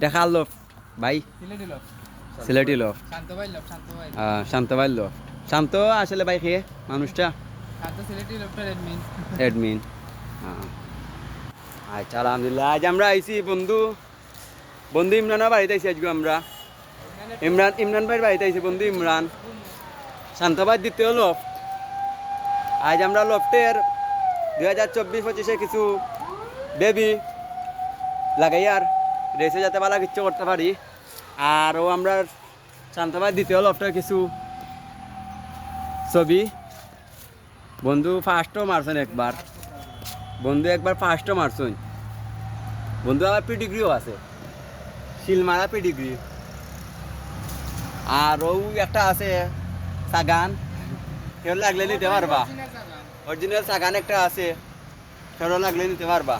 দেখা লফট ভাই, সিলেটি লফট, শান্ত ভাই লফট। শান্ত আসলে ভাই খেয়ে মানুষটা অ্যাডমিন। আচ্ছা আলহামদুলিল্লাহ, আজ আমরা আইছি বন্ধু ইমরানের বাড়িতে আইছি আজকে আমরা। ইমরান ভাইয়ের বাড়িতে আইছি বন্ধু ইমরান, শান্ত ভাই দ্বিতীয় লফট। আজ আমরা লফটের 2024-25 কিছু দেবী লাগাইয়ার রেসে যাতে ভালো কিছু করতে পারি। আরও আমরা শান্তভাই দ্বিতীয় লফটের কিছু ছবি। বন্ধু ফার্স্টও মারছেন একবার, ফার্স্টও মারছেন বন্ধু। আমার পিডিগ্রিও আছে, শিলমারা পিডিগ্রি। আর ও একটা আছে সাগান, কেউ লাগলে নিতে পারবা। অরিজিনাল সাগান একটা আছে, সেটাও লাগলে নিতে পারবা।